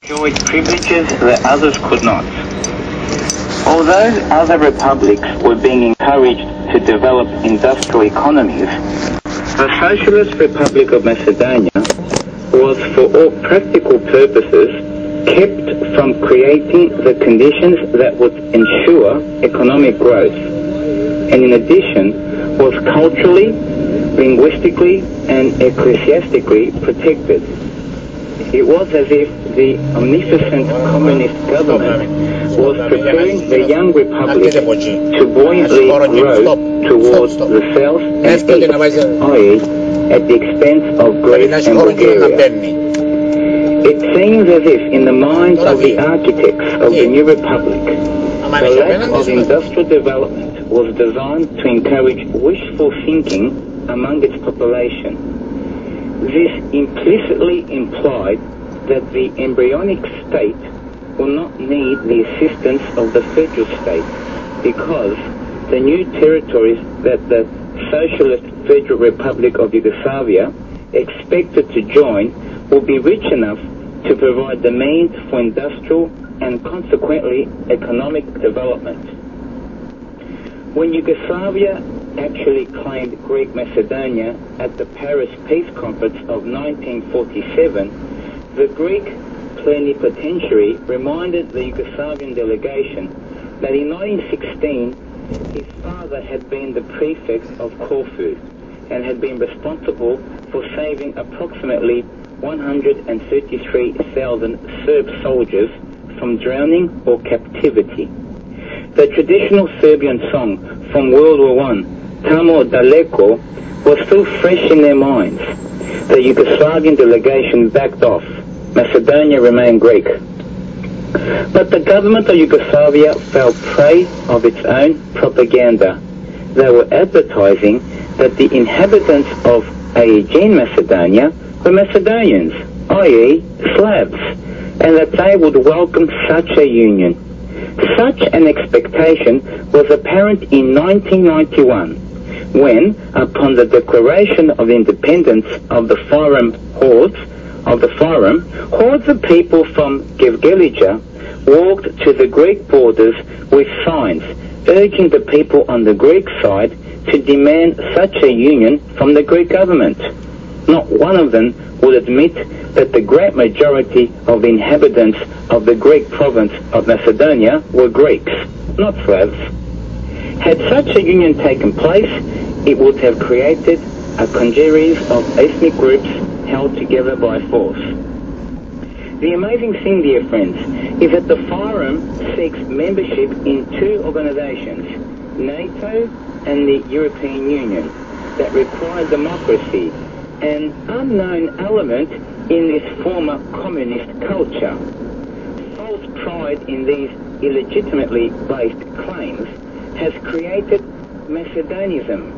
enjoyed privileges that others could not. Although other republics were being encouraged to develop industrial economies, the Socialist Republic of Macedonia was, for all practical purposes, kept from creating the conditions that would ensure economic growth, and in addition was culturally, linguistically and ecclesiastically protected. It was as if the omnipotent communist government was preparing the young republic to buoyantly grow towards the south and east, i.e. at the expense of Greece and Bulgaria. It seems as if in the minds of the architects of the new republic, the lack of industrial development was designed to encourage wishful thinking among its population. This implicitly implied that the embryonic state will not need the assistance of the federal state because the new territories that the Socialist Federal Republic of Yugoslavia expected to join will be rich enough to provide the means for industrial and consequently economic development. When Yugoslavia actually claimed Greek Macedonia at the Paris Peace Conference of 1947, the Greek plenipotentiary reminded the Yugoslavian delegation that in 1916 his father had been the prefect of Corfu and had been responsible for saving approximately 133,000 Serb soldiers from drowning or captivity. The traditional Serbian song from World War I, Tamo Daleko, was still fresh in their minds. The Yugoslavian delegation backed off. Macedonia remained Greek. But the government of Yugoslavia fell prey of its own propaganda. They were advertising that the inhabitants of Aegean Macedonia were Macedonians, i.e. Slavs, and that they would welcome such a union. Such an expectation was apparent in 1991, when, upon the declaration of independence of the hordes of people from Gevgelija walked to the Greek borders with signs urging the people on the Greek side to demand such a union from the Greek government. Not one of them would admit that the great majority of the inhabitants of the Greek province of Macedonia were Greeks, not Slavs. Had such a union taken place, it would have created a congeries of ethnic groups held together by force. The amazing thing, dear friends, is that the Forum seeks membership in two organizations, NATO and the European Union, that require democracy, an unknown element in this former communist culture. False pride in these illegitimately based claims has created Macedonism,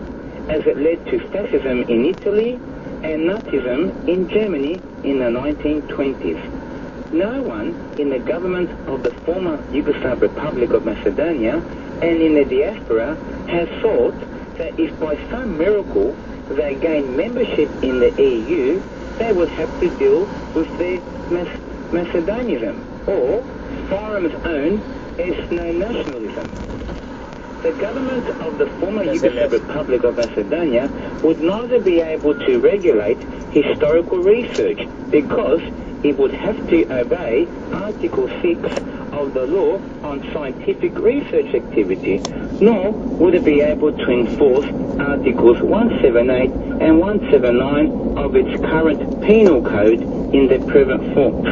as it led to fascism in Italy and Nazism in Germany in the 1920s. No one in the government of the former Yugoslav Republic of Macedonia and in the diaspora has thought that if by some miracle they gain membership in the EU, they would have to deal with their Macedonism, or Forum's own ethno-nationalism. The government of the former Yugoslav Republic of Macedonia would neither be able to regulate historical research because it would have to obey Article 6 of the law on scientific research activity, nor would it be able to enforce Articles 178 and 179 of its current penal code in their present form.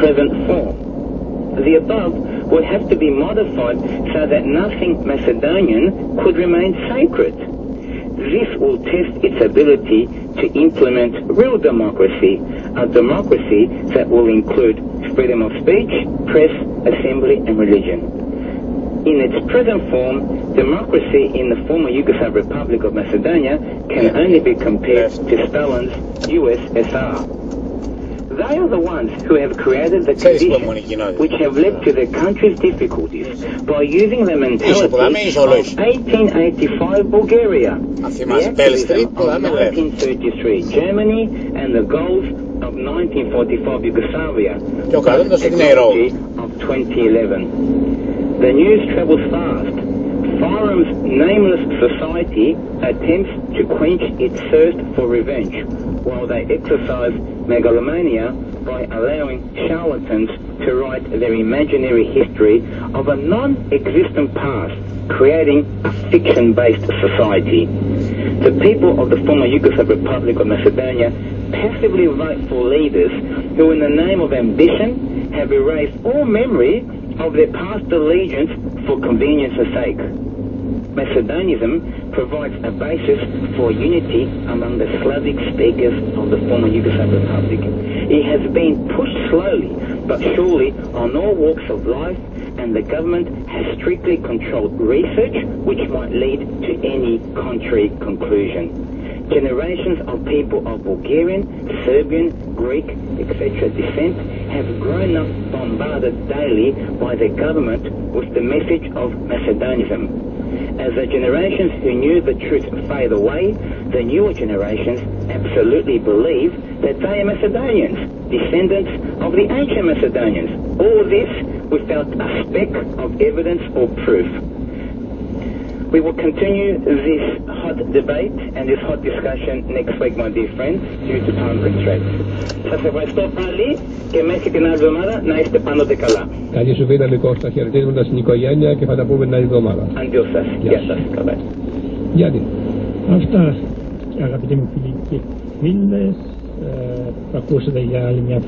The above would have to be modified so that nothing Macedonian could remain sacred. This will test its ability to implement real democracy, a democracy that will include freedom of speech, press, assembly and religion. In its present form, democracy in the former Yugoslav Republic of Macedonia can only be compared to Stalin's USSR. They are the ones who have created the conditions which have led to the country's difficulties by using the mentality of 1885 Bulgaria, the activism of 1933 Germany, and the goals of 1945 Yugoslavia Yo, cabrón, no sé quién era. of 2011. The news travels fast. Fyram's nameless society attempts to quench its thirst for revenge, while they exercise megalomania by allowing charlatans to write their imaginary history of a non-existent past, creating a fiction-based society. The people of the former Yugoslav Republic of Macedonia passively vote for leaders who, in the name of ambition, have erased all memory of their past allegiance for convenience's sake. Macedonianism provides a basis for unity among the Slavic speakers of the former Yugoslav Republic. It has been pushed slowly but surely on all walks of life, and the government has strictly controlled research which might lead to any contrary conclusion. Generations of people of Bulgarian, Serbian, Greek, etc. descent have grown up bombarded daily by the government with the message of Macedonianism. As the generations who knew the truth fade away, the newer generations absolutely believe that they are Macedonians, descendants of the ancient Macedonians. All this without a speck of evidence or proof. We will continue this hot debate and this hot discussion next week, my dear friends, due to time constraints. Σας ευχαριστώ πάλι και μέχρι την άλλη εβδομάδα να είστε πάντοτε καλά. Καλή σου βήνα, Κώστα, χαιρετίζοντα την οικογένεια και θα τα πούμε την άλλη εβδομάδα. Αντίο σας. Γεια σας. Καλά. Γιάννη. Αυτά, αγαπητοί μου φίλοι και φίλες, ακούσατε για άλλη μια